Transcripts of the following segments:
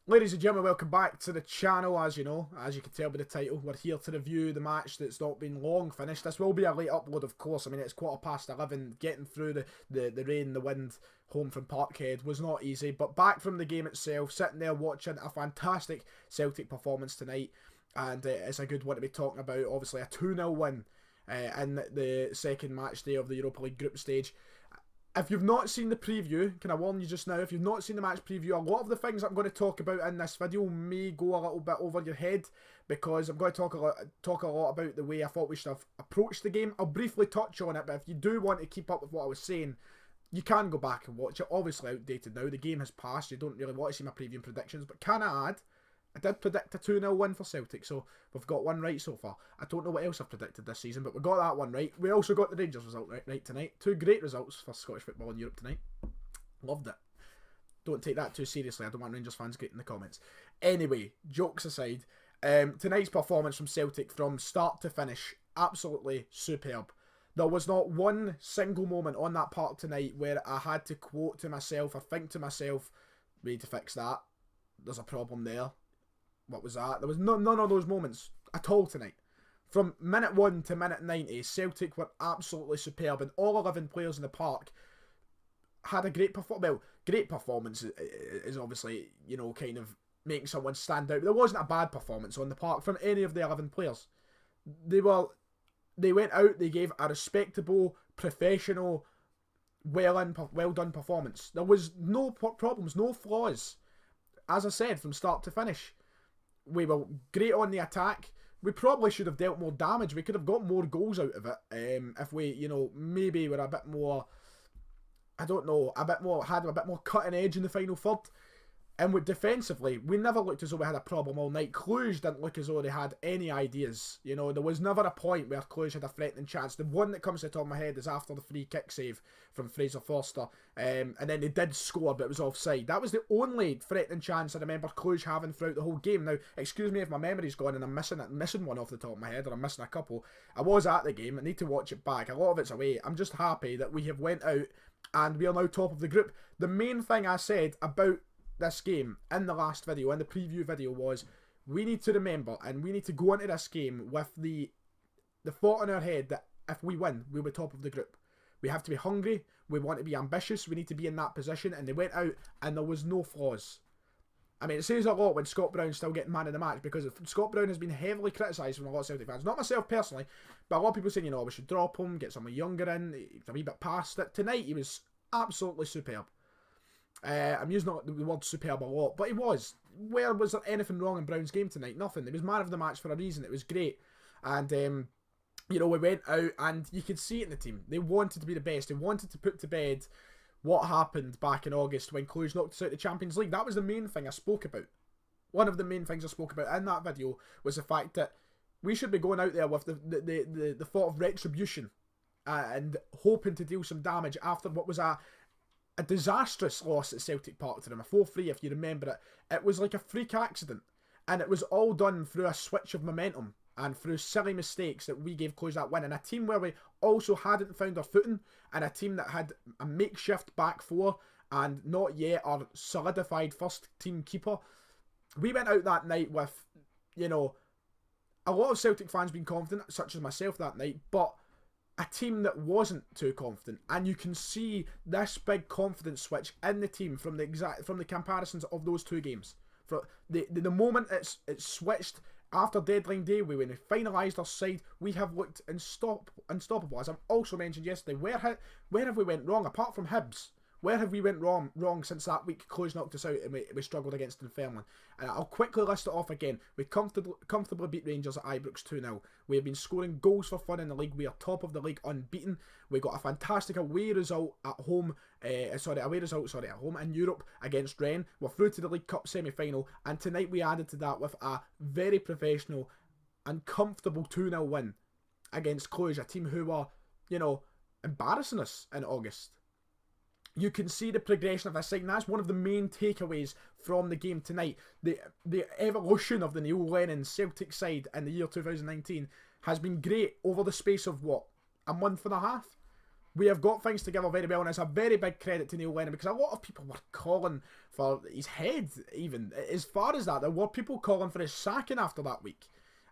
Ladies and gentlemen, welcome back to the channel. As you know, as you can tell by the title, we're here to review the match that's not been long finished. This will be a late upload, of course. I mean, it's 11:15. Getting through the rain, the wind, home from Parkhead was not easy. But back from the game itself, sitting there watching a fantastic Celtic performance tonight. And it's a good one to be talking about. Obviously, a 2-0 win in the second match day of the Europa League group stage. If you've not seen the preview, can I warn you just now, if you've not seen the match preview, a lot of the things I'm going to talk about in this video may go a little bit over your head, because I'm going to talk a lot about the way I thought we should have approached the game. I'll briefly touch on it, but if you do want to keep up with what I was saying, you can go back and watch it. Obviously outdated now, the game has passed, you don't really want to see my preview and predictions, but can I add, I did predict a 2-0 win for Celtic, so we've got one right so far. I don't know what else I've predicted this season, but we got that one right. We also got the Rangers result right tonight. Two great results for Scottish football in Europe tonight. Loved it. Don't take that too seriously. I don't want Rangers fans getting in the comments. Anyway, jokes aside, tonight's performance from Celtic from start to finish, absolutely superb. There was not one single moment on that park tonight where I had to quote to myself or think to myself, we need to fix that. There's a problem there. What was that? There was none of those moments at all tonight. From minute 1 to minute 90, Celtic were absolutely superb, and all 11 players in the park had a great performance. Well, great performance is obviously, you know, kind of making someone stand out. But there wasn't a bad performance on the park from any of the 11 players. They went out, they gave a respectable, professional, well done performance. There was no problems, no flaws. As I said, from start to finish. We were great on the attack. We probably should have dealt more damage. We could have got more goals out of it if we, you know, maybe were a bit more, I don't know, had a bit more cutting edge in the final third. And with defensively, we never looked as though we had a problem all night. Cluj didn't look as though they had any ideas. You know, there was never a point where Cluj had a threatening chance. The one that comes to the top of my head is after the free kick save from Fraser Forster. And then they did score, but it was offside. That was the only threatening chance I remember Cluj having throughout the whole game. Now, excuse me if my memory's gone and I'm missing one off the top of my head, or I'm missing a couple. I was at the game. I need to watch it back. A lot of it's away. I'm just happy that we have went out and we are now top of the group. The main thing I said about this game in the last video, in the preview video, was we need to remember and we need to go into this game with the thought in our head that if we win, we'll be top of the group. We have to be hungry, we want to be ambitious, we need to be in that position, and they went out and there was no flaws. I mean, it says a lot when Scott Brown's still getting man of the match, because Scott Brown has been heavily criticised from a lot of Celtic fans. Not myself personally, but a lot of people saying, you know, we should drop him, get someone younger in, he's a wee bit past it. Tonight he was absolutely superb. I'm using the word superb a lot, but he was. Where was there anything wrong in Brown's game tonight? Nothing. He was man of the match for a reason. It was great. And, you know, we went out and you could see it in the team. They wanted to be the best. They wanted to put to bed what happened back in August when Cluj knocked us out of the Champions League. That was the main thing I spoke about. One of the main things I spoke about in that video was the fact that we should be going out there with the thought of retribution and hoping to deal some damage after what was a disastrous loss at Celtic Park to them, a 4-3 if you remember it. It was like a freak accident, and it was all done through a switch of momentum and through silly mistakes that we gave Cluj that win. And a team where we also hadn't found our footing, and a team that had a makeshift back four and not yet our solidified first team keeper. We went out that night with, you know, a lot of Celtic fans being confident, such as myself that night, but a team that wasn't too confident, and you can see this big confidence switch in the team from the comparisons of those two games. From the moment it's switched after deadline day, when we finalised our side, we have looked unstoppable. As I've also mentioned yesterday, where have we went wrong apart from Hibs? Where have we went wrong since that week Cluj knocked us out and we struggled against Dunfermline? And I'll quickly list it off again. We comfortably beat Rangers at Ibrox 2-0. We have been scoring goals for fun in the league. We are top of the league unbeaten. We got a fantastic away result at home. At home in Europe against Rennes. We're through to the League Cup semi-final. And tonight we added to that with a very professional and comfortable 2-0 win against Cluj, a team who were, you know, embarrassing us in August. You can see the progression of this side, and that's one of the main takeaways from the game tonight. The evolution of the Neil Lennon Celtic side in the year 2019 has been great over the space of, what, a month and a half? We have got things together very well, and it's a very big credit to Neil Lennon, because a lot of people were calling for his head, even. As far as that, there were people calling for his sacking after that week.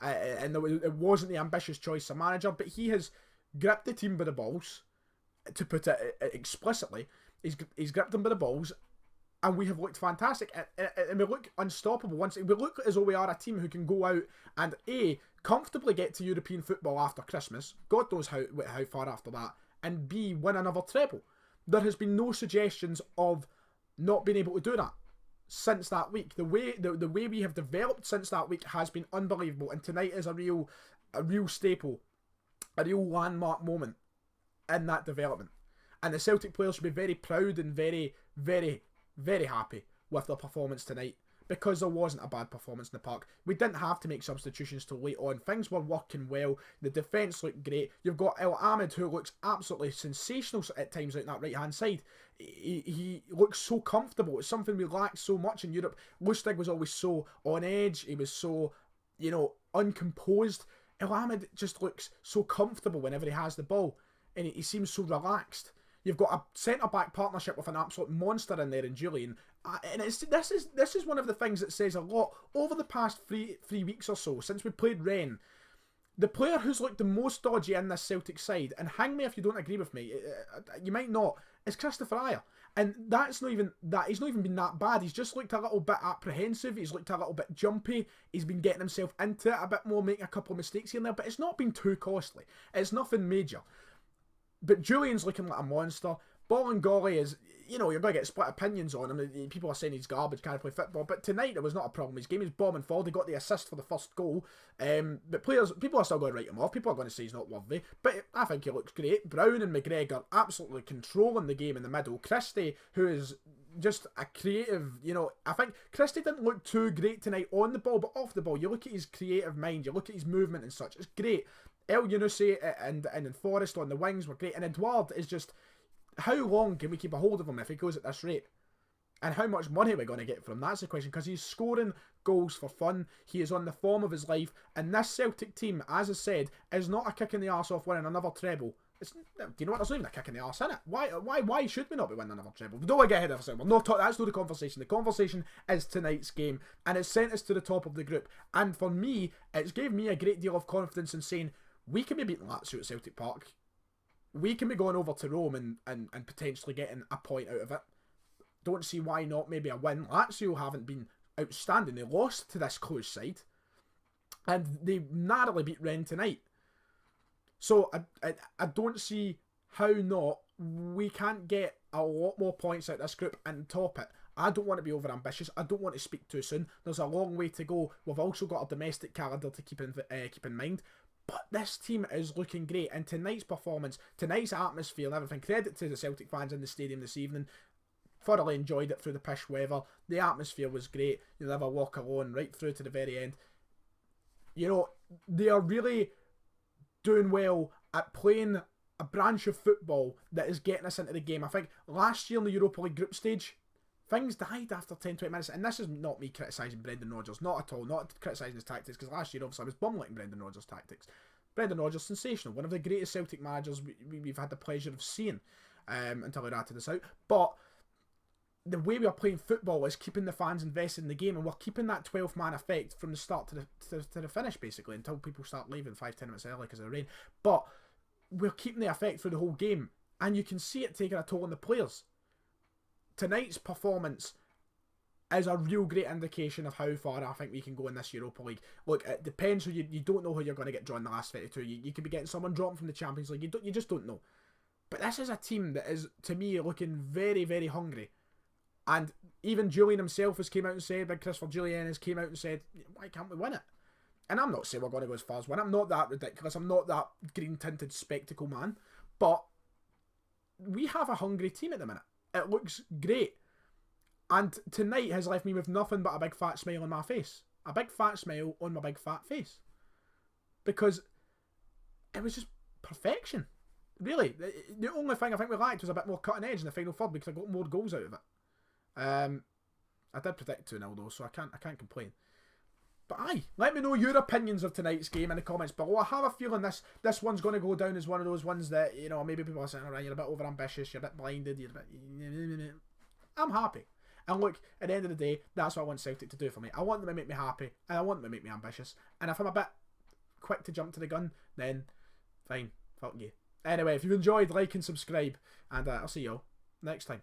And it wasn't the ambitious choice of manager, but he has gripped the team by the balls, to put it explicitly. He's gripped them by the balls, and we have looked fantastic, and we look unstoppable. We look as though we are a team who can go out and comfortably get to European football after Christmas, God knows how far after that, and B, win another treble. There has been no suggestions of not being able to do that since that week. The way we have developed since that week has been unbelievable, and tonight is a real staple, a real landmark moment in that development. And the Celtic players should be very proud and very, very, very happy with their performance tonight, because there wasn't a bad performance in the park. We didn't have to make substitutions till late on. Things were working well. The defence looked great. You've got El Ahmed, who looks absolutely sensational at times out on that right-hand side. He looks so comfortable. It's something we lacked so much in Europe. Lustig was always so on edge. He was so, uncomposed. El Ahmed just looks so comfortable whenever he has the ball, and he seems so relaxed. You've got a centre-back partnership with an absolute monster in there in Julian. And this is one of the things that says a lot over the past three weeks or so, since we played Rennes. The player who's looked the most dodgy in this Celtic side, and hang me if you don't agree with me, you might not, is Christopher Ajer. And that's not even that. He's not even been that bad. He's just looked a little bit apprehensive. He's looked a little bit jumpy. He's been getting himself into it a bit more, making a couple of mistakes here and there, but it's not been too costly. It's nothing major. But Julian's looking like a monster. Bolingoli is, you're going to get split opinions on him. People are saying he's garbage, can't play football. But tonight, there was not a problem. His game is bombing forward. He got the assist for the first goal. But people are still going to write him off. People are going to say he's not worthy. But I think he looks great. Brown and McGregor absolutely controlling the game in the middle. Christie, who is just a creative, I think Christie didn't look too great tonight on the ball, but off the ball, you look at his creative mind, you look at his movement and such, it's great. El Yunusi and Forrest on the wings were great, and Edouard is just, how long can we keep a hold of him if he goes at this rate? And how much money are we going to get from him? That's the question, because he's scoring goals for fun. He is on the form of his life, and this Celtic team, as I said, is not a kick in the arse off winning another treble. Do you know what? There's not even a kick in the arse in it. Why should we not be winning another treble? We don't want to get ahead of ourselves. That's not the conversation. The conversation is tonight's game, and it's sent us to the top of the group. And for me, it's gave me a great deal of confidence in saying we can be beating Lazio at Celtic Park. We can be going over to Rome and potentially getting a point out of it. Don't see why not maybe a win. Lazio haven't been outstanding. They lost to this Cluj side, and they narrowly beat Rennes tonight. So I don't see how not we can't get a lot more points out of this group and top it. I don't want to be over ambitious. I don't want to speak too soon. There's a long way to go. We've also got a domestic calendar to keep in mind. But this team is looking great, and tonight's performance, tonight's atmosphere and everything, credit to the Celtic fans in the stadium this evening. Thoroughly enjoyed it through the pish weather. The atmosphere was great. You'll never walk alone right through to the very end. They are really doing well at playing a branch of football that is getting us into the game. I think last year in the Europa League group stage, things died after 10-20 minutes, and this is not me criticising Brendan Rodgers, not at all, not criticising his tactics, because last year obviously I was bum-licking Brendan Rodgers' tactics. Brendan Rodgers, sensational, one of the greatest Celtic managers we've had the pleasure of seeing, until I ratted this out, but the way we are playing football is keeping the fans invested in the game, and we're keeping that 12-man effect from the start to the finish, basically, until people start leaving 5-10 minutes early because of the rain. But we're keeping the effect through the whole game, and you can see it taking a toll on the players. Tonight's performance is a real great indication of how far I think we can go in this Europa League. Look, it depends who you don't know who you're going to get drawn in the last 32. You could be getting someone dropped from the Champions League. You just don't know. But this is a team that is, to me, looking very, very hungry. And even Julian himself has came out and said, Big Chris for Julian has came out and said, why can't we win it? And I'm not saying we're going to go as far as win. I'm not that ridiculous. I'm not that green-tinted spectacle man. But we have a hungry team at the minute. It looks great. And tonight has left me with nothing but a big fat smile on my face. A big fat smile on my big fat face. Because it was just perfection. Really. The only thing I think we liked was a bit more cutting edge in the final third, because I got more goals out of it. I did predict 2-0 though, so I can't complain. But aye, let me know your opinions of tonight's game in the comments below. I have a feeling this one's going to go down as one of those ones that, you know, maybe people are saying, alright, you're a bit over ambitious, you're a bit blinded, you're a bit... I'm happy. And look, at the end of the day, that's what I want Celtic to do for me. I want them to make me happy, and I want them to make me ambitious. And if I'm a bit quick to jump to the gun, then fine, fuck you. Anyway, if you enjoyed, like and subscribe, and I'll see you all next time.